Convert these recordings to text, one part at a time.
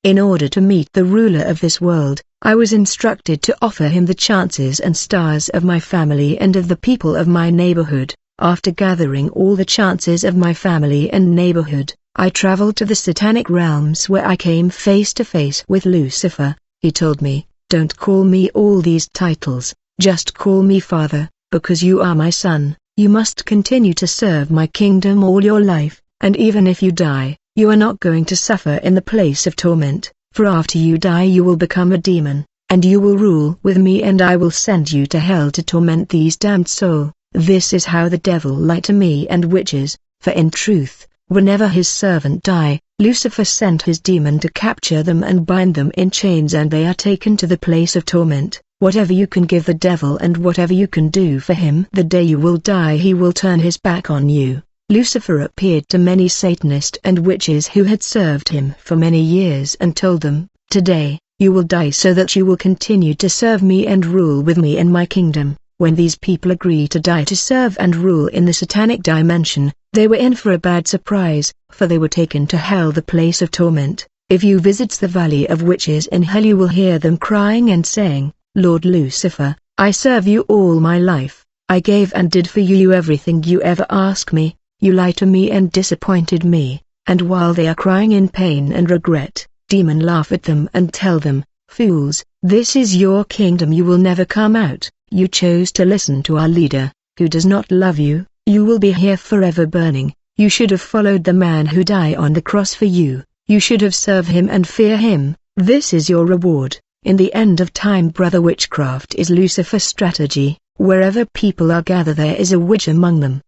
In order to meet the ruler of this world, I was instructed to offer him the chances and stars of my family and of the people of my neighborhood. After gathering all the chances of my family and neighborhood, I traveled to the satanic realms where I came face to face with Lucifer. He told me, "Don't call me all these titles, just call me Father, because you are my son. You must continue to serve my kingdom all your life, and even if you die, you are not going to suffer in the place of torment, for after you die you will become a demon, and you will rule with me and I will send you to hell to torment these damned souls." This is how the devil lied to me and witches, for in truth, whenever his servant die, Lucifer sent his demon to capture them and bind them in chains and they are taken to the place of torment. Whatever you can give the devil and whatever you can do for him, the day you will die he will turn his back on you. Lucifer appeared to many Satanists and witches who had served him for many years and told them, "Today, you will die so that you will continue to serve me and rule with me in my kingdom." When these people agreed to die to serve and rule in the satanic dimension, they were in for a bad surprise, for they were taken to hell, the place of torment. If you visit the valley of witches in hell you will hear them crying and saying, "Lord Lucifer, I serve you all my life, I gave and did for you everything you ever asked me, you lied to me and disappointed me." And while they are crying in pain and regret, demons laugh at them and tell them, "Fools, this is your kingdom, you will never come out. You chose to listen to our leader, who does not love you, you will be here forever burning. You should have followed the man who died on the cross for you, you should have served him and fear him, this is your reward." In the end of time, brother, witchcraft is Lucifer's strategy. Wherever people are gathered there is a witch among them.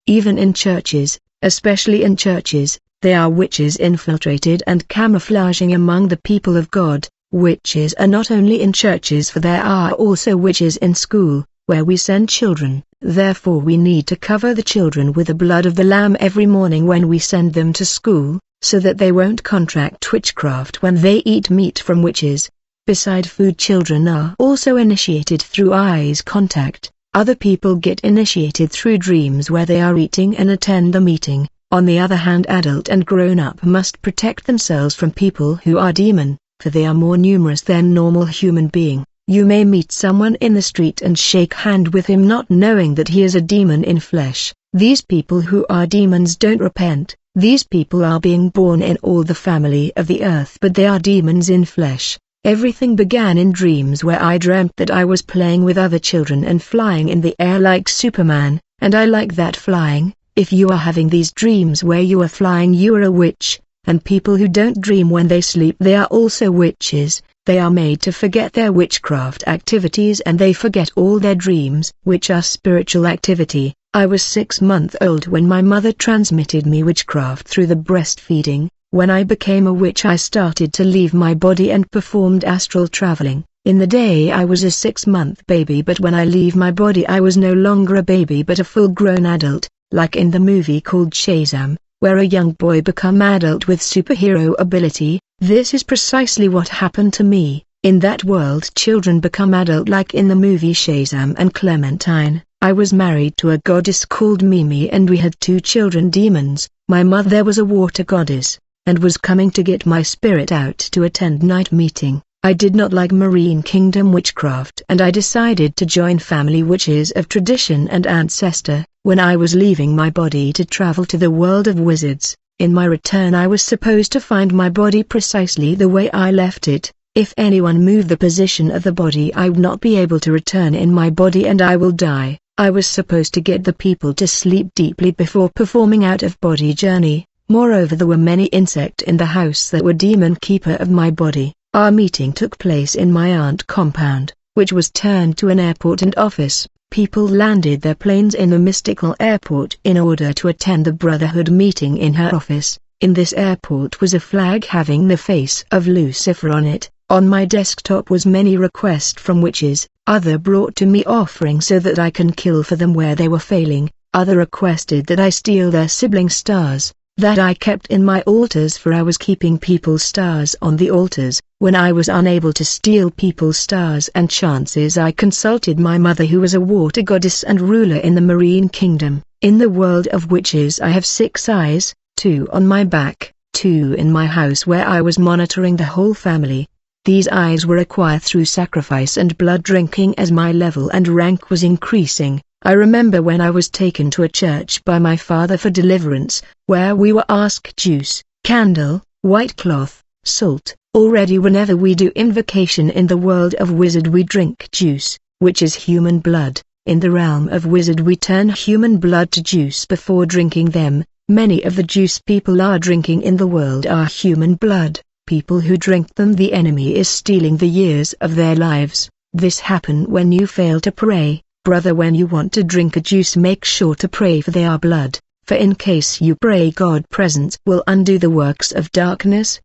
Even in churches, especially in churches, there are witches infiltrated and camouflaging among the people of God. Witches are not only in churches, for there are also witches in school, where we send children. Therefore we need to cover the children with the blood of the Lamb every morning when we send them to school, so that they won't contract witchcraft when they eat meat from witches. Beside food, children are also initiated through eyes contact. Other people get initiated through dreams where they are eating and attend the meeting. On the other hand, adult and grown-up must protect themselves from people who are demon, for they are more numerous than normal human being. You may meet someone in the street and shake hand with him not knowing that he is a demon in flesh. These people who are demons don't repent. These people are being born in all the family of the earth, but they are demons in flesh. Everything began in dreams where I dreamt that I was playing with other children and flying in the air like Superman, and I like that flying. If you are having these dreams where you are flying, you are a witch. And people who don't dream when they sleep, they are also witches. They are made to forget their witchcraft activities and they forget all their dreams, which are spiritual activity. I was 6 months old when my mother transmitted me witchcraft through the breastfeeding. When I became a witch, I started to leave my body and performed astral traveling. In the day I was a 6-month baby, but when I leave my body I was no longer a baby but a full-grown adult, like in the movie called Shazam, where a young boy become adult with superhero ability. This is precisely what happened to me. In that world children become adult like in the movie Shazam and Clementine. I was married to a goddess called Mimi and we had 2 children, demons. My mother was a water goddess, and was coming to get my spirit out to attend night meeting. I did not like marine kingdom witchcraft and I decided to join family witches of tradition and ancestor. When I was leaving my body to travel to the world of wizards, in my return I was supposed to find my body precisely the way I left it. If anyone moved the position of the body I would not be able to return in my body and I will die. I was supposed to get the people to sleep deeply before performing out-of-body journey. Moreover, there were many insects in the house that were demon keeper of my body. Our meeting took place in my aunt compound, which was turned to an airport and office. People landed their planes in the mystical airport in order to attend the Brotherhood meeting in her office. In this airport was a flag having the face of Lucifer on it. On my desktop was many requests from witches. Other brought to me offering so that I can kill for them where they were failing. Other requested that I steal their sibling stars, that I kept in my altars, for I was keeping people's stars on the altars. When I was unable to steal people's stars and chances, I consulted my mother, who was a water goddess and ruler in the marine kingdom. In the world of witches I have 6 eyes, 2 on my back, two in my house where I was monitoring the whole family. These eyes were acquired through sacrifice and blood drinking. As my level and rank was increasing, I remember when I was taken to a church by my father for deliverance, where we were asked juice, candle, white cloth, salt. Already whenever we do invocation in the world of wizard we drink juice, which is human blood. In the realm of wizard we turn human blood to juice before drinking them. Many of the juice people are drinking in the world are human blood. People who drink them, the enemy is stealing the years of their lives. This happen when you fail to pray. Brother, when you want to drink a juice, make sure to pray for their blood, for in case you pray, God presence will undo the works of darkness.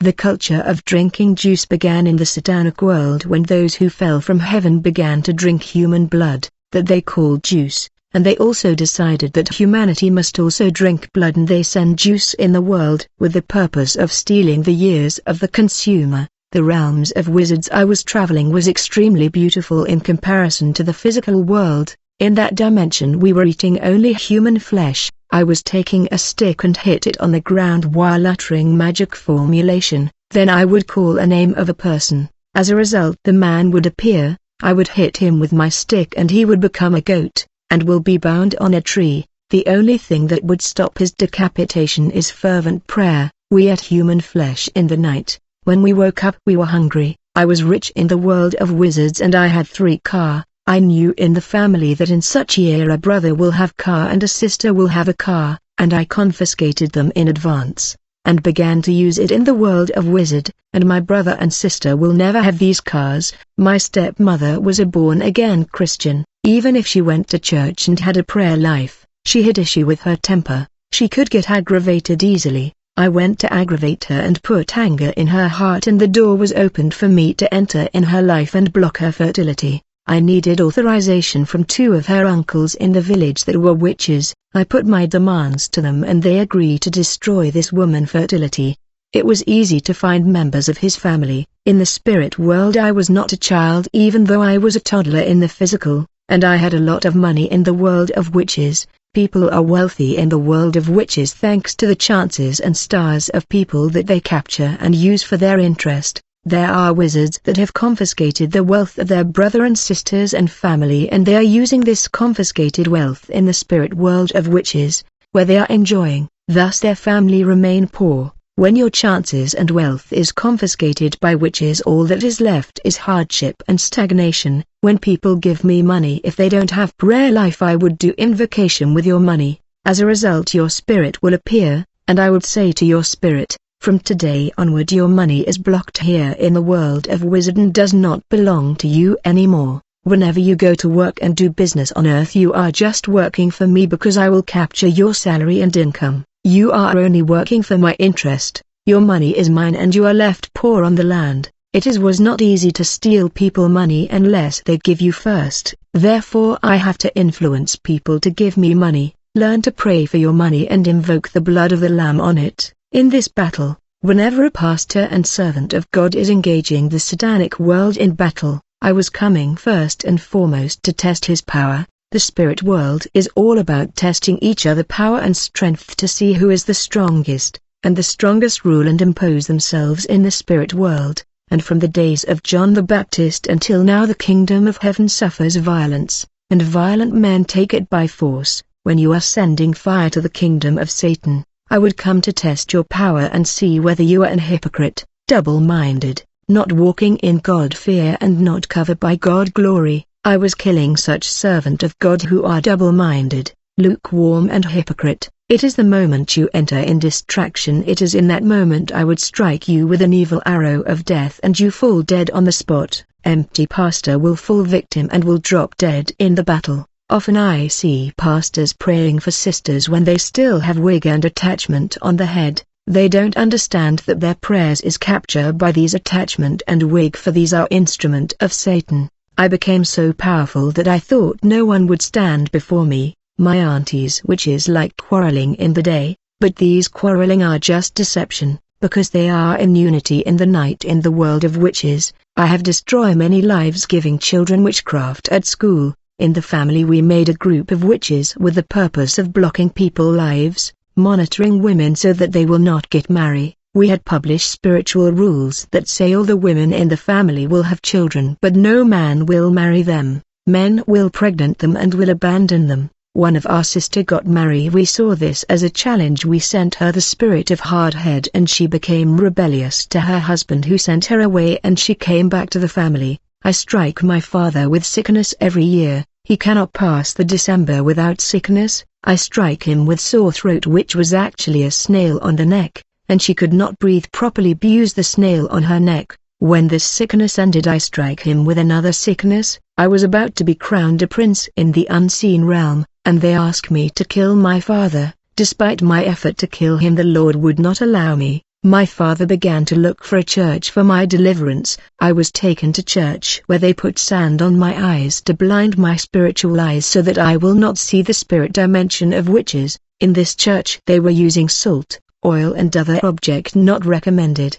The culture of drinking juice began in the satanic world when those who fell from heaven began to drink human blood, that they called juice, and they also decided that humanity must also drink blood, and they send juice in the world with the purpose of stealing the years of the consumer. The realms of wizards I was traveling was extremely beautiful in comparison to the physical world. In that dimension we were eating only human flesh. I was taking a stick and hit it on the ground while uttering magic formulation. Then I would call a name of a person. As a result, the man would appear. I would hit him with my stick and he would become a goat, and will be bound on a tree. The only thing that would stop his decapitation is fervent prayer. We ate human flesh in the night. When we woke up we were hungry. I was rich in the world of wizards and I had 3 cars. I knew in the family that in such year a brother will have car and a sister will have a car, and I confiscated them in advance, and began to use it in the world of wizard, and my brother and sister will never have these cars. My stepmother was a born-again Christian. Even if she went to church and had a prayer life, she had issue with her temper. She could get aggravated easily. I went to aggravate her and put anger in her heart, and the door was opened for me to enter in her life and block her fertility. I needed authorization from 2 of her uncles in the village that were witches. I put my demands to them and they agreed to destroy this woman's fertility. It was easy to find members of his family. In the spirit world I was not a child even though I was a toddler in the physical, and I had a lot of money in the world of witches. People are wealthy in the world of witches thanks to the chances and stars of people that they capture and use for their interest. There are wizards that have confiscated the wealth of their brother and sisters and family, and they are using this confiscated wealth in the spirit world of witches, where they are enjoying. Thus their family remain poor. When your chances and wealth is confiscated by witches, all that is left is hardship and stagnation. When people give me money, if they don't have prayer life, I would do invocation with your money. As a result your spirit will appear, and I would say to your spirit, from today onward your money is blocked here in the world of wizard and does not belong to you anymore. Whenever you go to work and do business on earth, you are just working for me because I will capture your salary and income. You are only working for my interest. Your money is mine and you are left poor on the land. Was not easy to steal people money unless they give you first. Therefore I have to influence people to give me money. Learn to pray for your money and invoke the blood of the Lamb on it. In this battle, whenever a pastor and servant of God is engaging the satanic world in battle, I was coming first and foremost to test his power. The spirit world is all about testing each other power and strength to see who is the strongest, and the strongest rule and impose themselves in the spirit world. And from the days of John the Baptist until now the kingdom of heaven suffers violence, and violent men take it by force. When you are sending fire to the kingdom of Satan, I would come to test your power and see whether you are an hypocrite, double-minded, not walking in God fear and not covered by God glory. I was killing such servant of God who are double-minded, lukewarm and hypocrite. It is the moment you enter in distraction, it is in that moment I would strike you with an evil arrow of death and you fall dead on the spot. Empty pastor will fall victim and will drop dead in the battle. Often I see pastors praying for sisters when they still have wig and attachment on the head. They don't understand that their prayers is captured by these attachment and wig, for these are instrument of Satan. I became so powerful that I thought no one would stand before me. My aunties witches like quarreling in the day, but these quarreling are just deception, because they are in unity in the night in the world of witches. I have destroyed many lives giving children witchcraft at school. In the family we made a group of witches with the purpose of blocking people's lives. monitoring women so that they will not get married. We had published spiritual rules that say all the women in the family will have children but no man will marry them. Men will pregnant them and will abandon them. One of our sister got married. We saw this as a challenge. We sent her the spirit of hardhead and she became rebellious to her husband who sent her away and she came back to the family. I strike my father with sickness every year. He cannot pass the December without sickness. I strike him with sore throat which was actually a snail on the neck, and she could not breathe properly. Use the snail on her neck. When this sickness ended I strike him with another sickness. I was about to be crowned a prince in the unseen realm, and they asked me to kill my father. Despite my effort to kill him the Lord would not allow me. My father began to look for a church for my deliverance. I was taken to church where they put sand on my eyes to blind my spiritual eyes so that I will not see the spirit dimension of witches. In this church they were using salt, oil and other objects not recommended.